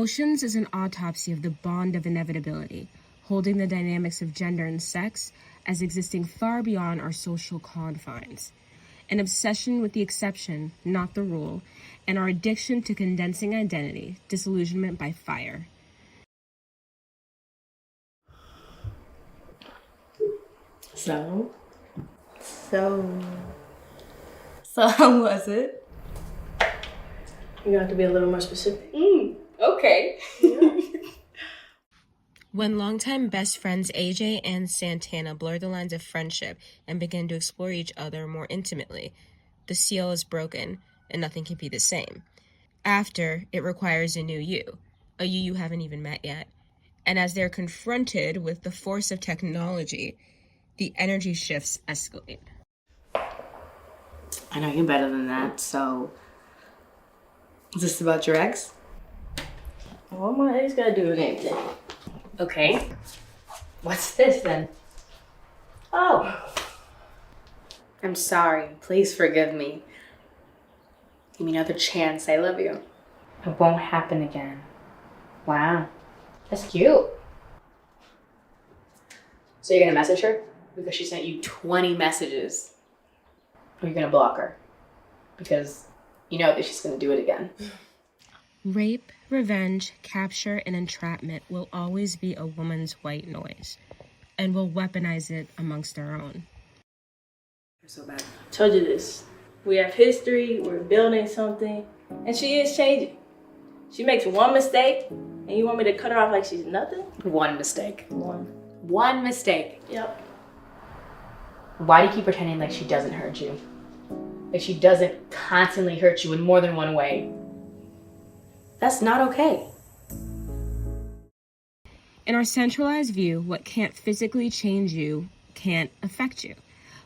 Emotions is an autopsy of the bond of inevitability, holding the dynamics of gender and sex as existing far beyond our social confines. An obsession with the exception, not the rule, and our addiction to condensing identity, disillusionment by fire. So how was it? You have to be a little more specific. Okay. Yeah. When longtime best friends AJ and Santana blur the lines of friendship and begin to explore each other more intimately, the seal is broken and nothing can be the same. After, it requires a new you, a you haven't even met yet. And as they're confronted with the force of technology, the energy shifts escalate. I know you better than that, so... Is this about your ex? What my ex got to do with anything? Okay. What's this then? Oh. I'm sorry. Please forgive me. Give me another chance. I love you. It won't happen again. Wow. That's cute. So you're gonna message her? Because she sent you 20 messages. Or you're gonna block her? Because you know that she's gonna do it again. Rape, revenge, capture, and entrapment will always be a woman's white noise, and will weaponize it amongst our own. You're so bad. Told you this. We have history, we're building something, and she is changing. She makes one mistake, and you want me to cut her off like she's nothing? One mistake. One mistake. Yep. Why do you keep pretending like she doesn't hurt you? Like she doesn't constantly hurt you in more than one way? That's not okay. In our centralized view, what can't physically change you can't affect you.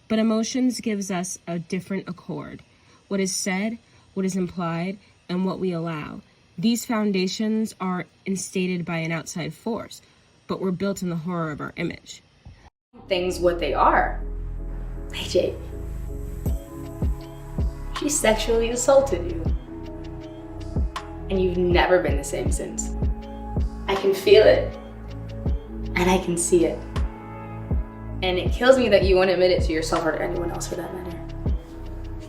But emotions gives us a different accord. What is said, what is implied, and what we allow. These foundations are instated by an outside force, but we're built in the horror of our image. Things what they are. AJ, she sexually assaulted you. And you've never been the same since. I can feel it. And I can see it. And it kills me that you won't admit it to yourself or to anyone else for that matter.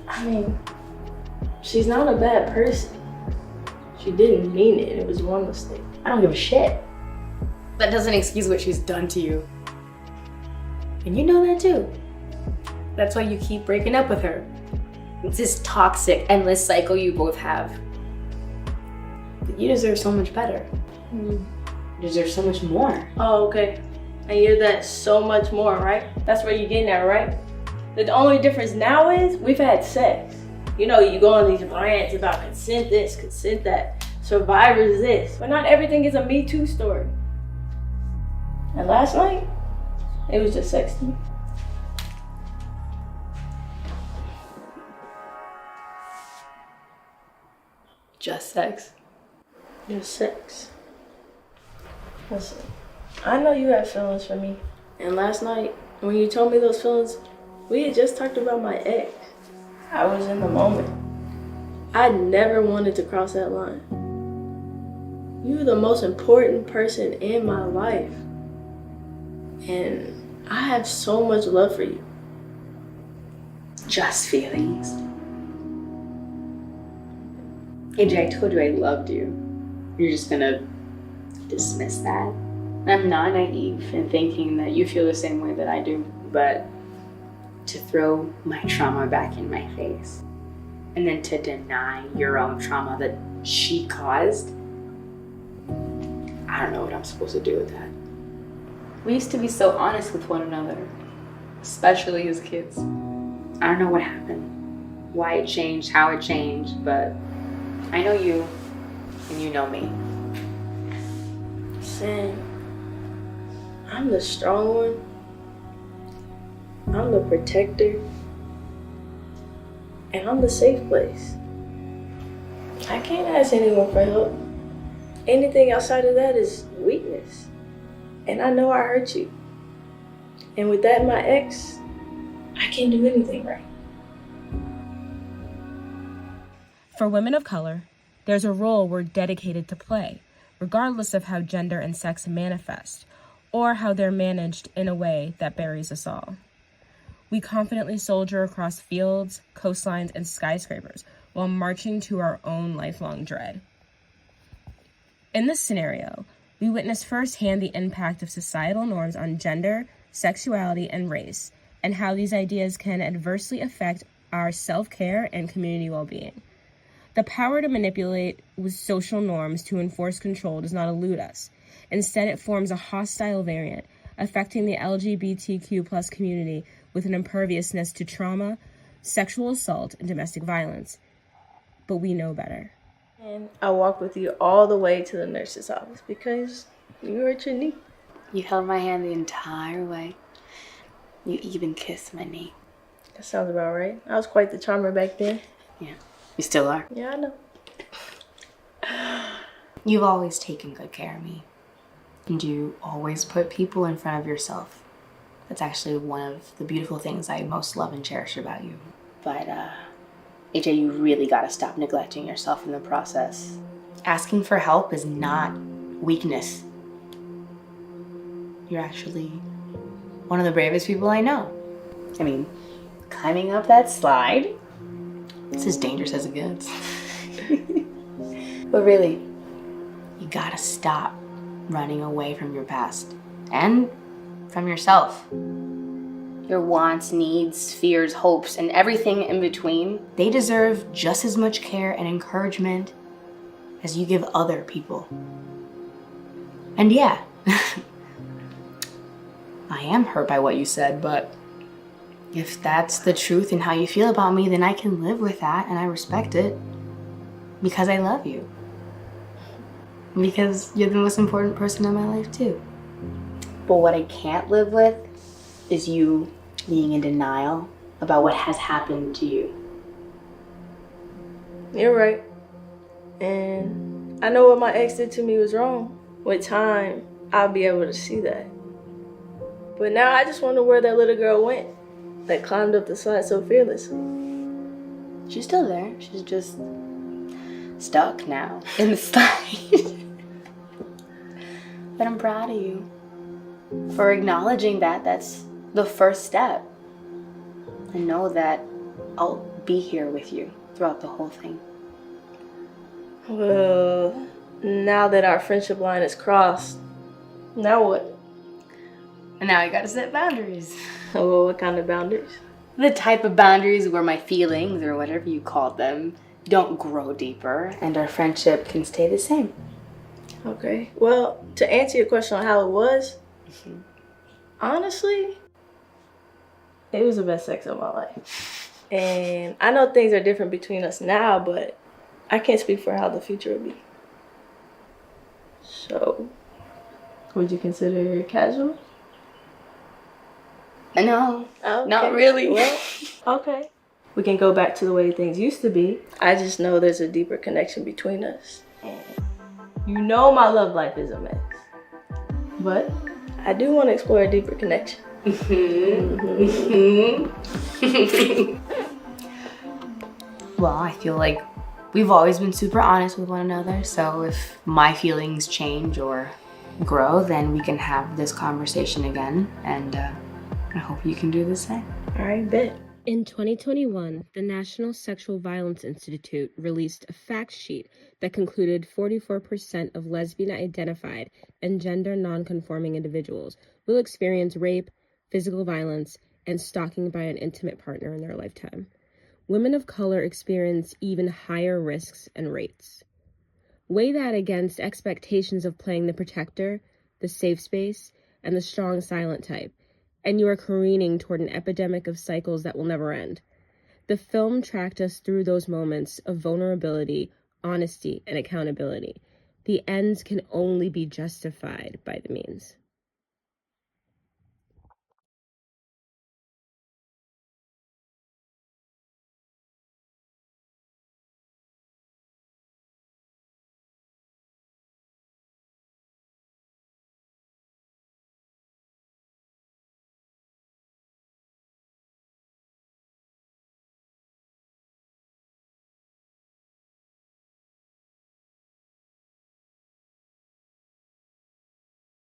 I mean, she's not a bad person. She didn't mean it. It was one mistake. I don't give a shit. That doesn't excuse what she's done to you. And you know that too. That's why you keep breaking up with her. It's this toxic, endless cycle you both have. But you deserve so much better. You deserve so much more. Oh, okay. And you're that so much more, right? That's where you're getting at, right? The only difference now is we've had sex. You know, you go on these rants about consent this, consent that, survivors this. But not everything is a Me Too story. And last night, it was just sex to me. Just sex. Just sex. Listen, I know you have feelings for me. And last night, when you told me those feelings, we had just talked about my ex. I was in the moment. I never wanted to cross that line. You were the most important person in my life. And I have so much love for you. Just feelings. AJ, I told you I loved you. You're just gonna dismiss that? I'm not naive in thinking that you feel the same way that I do, but to throw my trauma back in my face and then to deny your own trauma that she caused, I don't know what I'm supposed to do with that. We used to be so honest with one another, especially as kids. I don't know what happened, why it changed, how it changed, but I know you and you know me. Sam, I'm the strong one. I'm the protector. And I'm the safe place. I can't ask anyone for help. Anything outside of that is weakness. And I know I hurt you. And with that, my ex, I can't do anything right. For women of color, there's a role we're dedicated to play, regardless of how gender and sex manifest, or how they're managed in a way that buries us all. We confidently soldier across fields, coastlines, and skyscrapers while marching to our own lifelong dread. In this scenario, we witness firsthand the impact of societal norms on gender, sexuality, and race, and how these ideas can adversely affect our self-care and community well-being. The power to manipulate with social norms to enforce control does not elude us. Instead, it forms a hostile variant, affecting the LGBTQ+ community with an imperviousness to trauma, sexual assault, and domestic violence. But we know better. And I walked with you all the way to the nurse's office because you hurt your knee. You held my hand the entire way. You even kissed my knee. That sounds about right. I was quite the charmer back then. Yeah, you still are. Yeah, I know. You've always taken good care of me. And you always put people in front of yourself. That's actually one of the beautiful things I most love and cherish about you. But, AJ, you really gotta stop neglecting yourself in the process. Asking for help is not weakness. You're actually one of the bravest people I know. I mean, climbing up that slide, it's as dangerous as it gets. But really, you gotta stop running away from your past and from yourself. Your wants, needs, fears, hopes, and everything in between, they deserve just as much care and encouragement as you give other people. And yeah, I am hurt by what you said, but if that's the truth and how you feel about me, then I can live with that and I respect it because I love you. Because you're the most important person in my life too. But what I can't live with is you being in denial about what has happened to you. You're right. And I know what my ex did to me was wrong. With time, I'll be able to see that. But now I just wonder where that little girl went that climbed up the slide so fearlessly. She's still there. She's just stuck now in the slide. But I'm proud of you for acknowledging that. That's the first step. And know that I'll be here with you throughout the whole thing. Well, now that our friendship line is crossed, now what? And now I gotta set boundaries. Oh, what kind of boundaries? The type of boundaries where my feelings, or whatever you called them, don't grow deeper and our friendship can stay the same. Okay. Well, to answer your question on how it was, honestly, it was the best sex of my life. And I know things are different between us now, but I can't speak for how the future will be. So, would you consider it casual? No, Okay. not really. Well, okay. We can go back to the way things used to be. I just know there's a deeper connection between us. And you know my love life is a mess. But I do want to explore a deeper connection. Well, I feel like we've always been super honest with one another, so if my feelings change or grow, then we can have this conversation again, and I hope you can do the same. All right, bet. In 2021, the National Sexual Violence Institute released a fact sheet that concluded 44% of lesbian-identified and gender non-conforming individuals will experience rape, physical violence, and stalking by an intimate partner in their lifetime. Women of color experience even higher risks and rates. Weigh that against expectations of playing the protector, the safe space, and the strong silent type, and you are careening toward an epidemic of cycles that will never end. The film tracked us through those moments of vulnerability, honesty, and accountability. The ends can only be justified by the means.